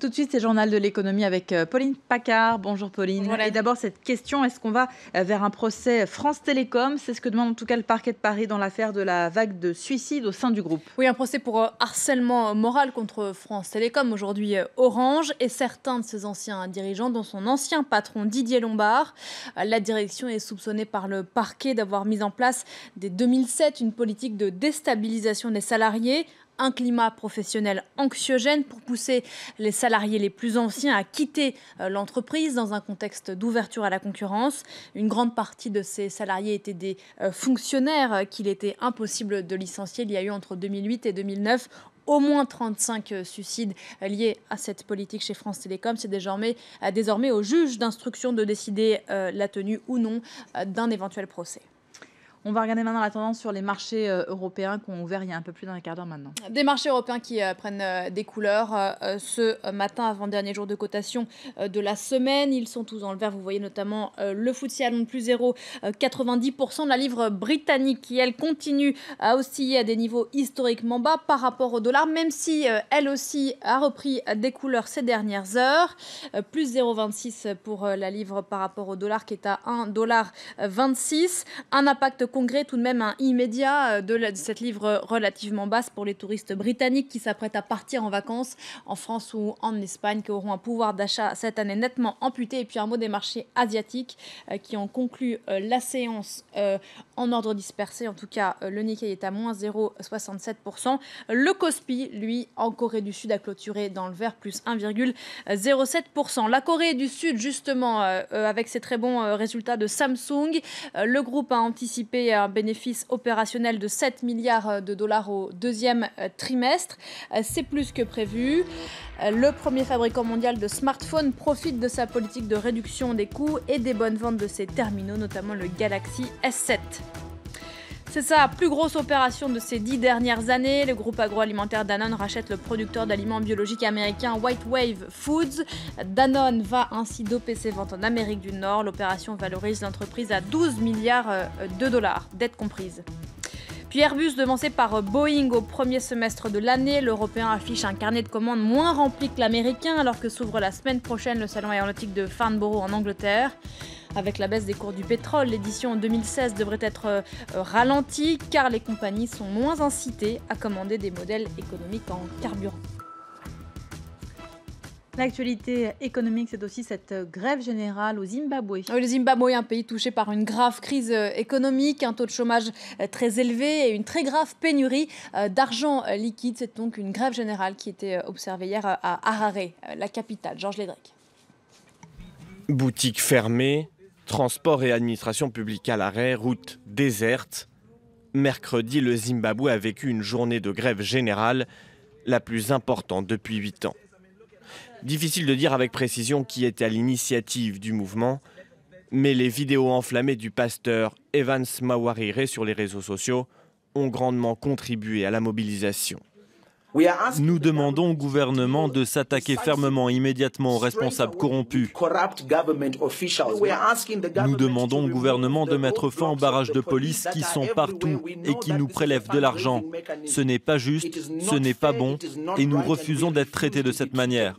Tout de suite, c'est le journal de l'économie avec Pauline Paccard. Bonjour Pauline. Voilà. Et d'abord, cette question, est-ce qu'on va vers un procès France Télécom? C'est ce que demande en tout cas le parquet de Paris dans l'affaire de la vague de suicides au sein du groupe. Oui, un procès pour harcèlement moral contre France Télécom, aujourd'hui Orange, et certains de ses anciens dirigeants, dont son ancien patron Didier Lombard. La direction est soupçonnée par le parquet d'avoir mis en place dès 2007 une politique de déstabilisation des salariés, un climat professionnel anxiogène pour pousser les salariés les plus anciens à quitter l'entreprise dans un contexte d'ouverture à la concurrence. Une grande partie de ces salariés étaient des fonctionnaires qu'il était impossible de licencier. Il y a eu entre 2008 et 2009 au moins 35 suicides liés à cette politique chez France Télécom. C'est désormais au juge d'instruction de décider la tenue ou non d'un éventuel procès. On va regarder maintenant la tendance sur les marchés européens qui ont ouvert il y a un peu plus d'un quart d'heure maintenant. Des marchés européens qui prennent des couleurs ce matin, avant-dernier jour de cotation de la semaine. Ils sont tous dans le vert. Vous voyez notamment le FTSE à Londres plus 0,90%. La livre britannique qui, elle, continue à osciller à des niveaux historiquement bas par rapport au dollar, même si elle aussi a repris des couleurs ces dernières heures. Plus 0,26 pour la livre par rapport au dollar qui est à 1,26 $. Un impact congrès tout de même immédiat de cette livre relativement basse pour les touristes britanniques qui s'apprêtent à partir en vacances en France ou en Espagne, qui auront un pouvoir d'achat cette année nettement amputé. Et puis un mot des marchés asiatiques qui ont conclu la séance en ordre dispersé. En tout cas, le Nikkei est à moins 0,67%. Le Kospi, lui, en Corée du Sud, a clôturé dans le vert, plus 1,07%. La Corée du Sud, justement, avec ses très bons résultats de Samsung, le groupe a anticipé un bénéfice opérationnel de 7 milliards de dollars au deuxième trimestre. C'est plus que prévu. Le premier fabricant mondial de smartphones profite de sa politique de réduction des coûts et des bonnes ventes de ses terminaux, notamment le Galaxy S7. C'est sa plus grosse opération de ces 10 dernières années. Le groupe agroalimentaire Danone rachète le producteur d'aliments biologiques américain White Wave Foods. Danone va ainsi doper ses ventes en Amérique du Nord. L'opération valorise l'entreprise à 12 milliards de dollars, dettes comprises. Puis Airbus, devancé par Boeing au premier semestre de l'année. L'Européen affiche un carnet de commandes moins rempli que l'Américain, alors que s'ouvre la semaine prochaine le salon aéronautique de Farnborough en Angleterre. Avec la baisse des cours du pétrole, l'édition 2016 devrait être ralentie, car les compagnies sont moins incitées à commander des modèles économiques en carburant. L'actualité économique, c'est aussi cette grève générale au Zimbabwe. Oui, le Zimbabwe est un pays touché par une grave crise économique, un taux de chômage très élevé et une très grave pénurie d'argent liquide. C'est donc une grève générale qui était observée hier à Harare, la capitale. Georges Lédrec. Boutiques fermées, transport et administration publique à l'arrêt, routes désertes. Mercredi, le Zimbabwe a vécu une journée de grève générale, la plus importante depuis 8 ans. Difficile de dire avec précision qui était à l'initiative du mouvement, mais les vidéos enflammées du pasteur Evans Mawarire sur les réseaux sociaux ont grandement contribué à la mobilisation. Nous demandons au gouvernement de s'attaquer fermement immédiatement aux responsables corrompus. Nous demandons au gouvernement de mettre fin aux barrages de police qui sont partout et qui nous prélèvent de l'argent. Ce n'est pas juste, ce n'est pas bon et nous refusons d'être traités de cette manière.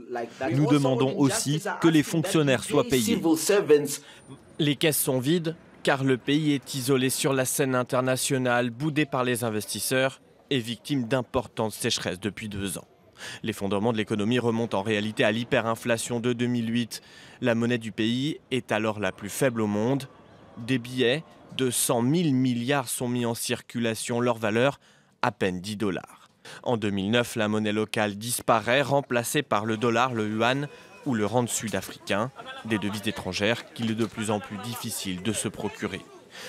Nous demandons aussi que les fonctionnaires soient payés. Les caisses sont vides car le pays est isolé sur la scène internationale, boudé par les investisseurs et victime d'importantes sécheresses depuis 2 ans. L'effondrement de l'économie remonte en réalité à l'hyperinflation de 2008. La monnaie du pays est alors la plus faible au monde. Des billets de 100 000 milliards sont mis en circulation, leur valeur à peine 10 $. En 2009, la monnaie locale disparaît, remplacée par le dollar, le yuan ou le rand sud-africain, des devises étrangères qu'il est de plus en plus difficile de se procurer.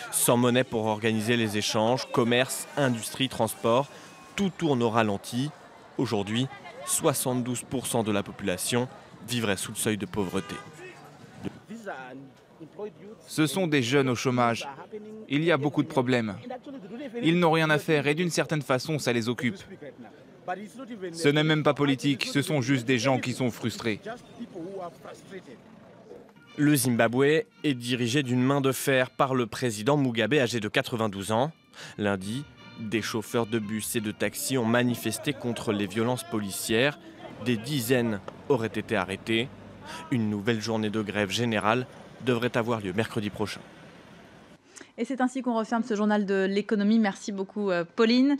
Sans monnaie pour organiser les échanges, commerce, industrie, transport, tout tourne au ralenti. Aujourd'hui, 72% de la population vivrait sous le seuil de pauvreté. Ce sont des jeunes au chômage. Il y a beaucoup de problèmes. Ils n'ont rien à faire et d'une certaine façon, ça les occupe. Ce n'est même pas politique, ce sont juste des gens qui sont frustrés. Le Zimbabwe est dirigé d'une main de fer par le président Mugabe, âgé de 92 ans. Lundi, des chauffeurs de bus et de taxis ont manifesté contre les violences policières. Des dizaines auraient été arrêtés. Une nouvelle journée de grève générale devrait avoir lieu mercredi prochain. Et c'est ainsi qu'on referme ce journal de l'économie. Merci beaucoup Pauline.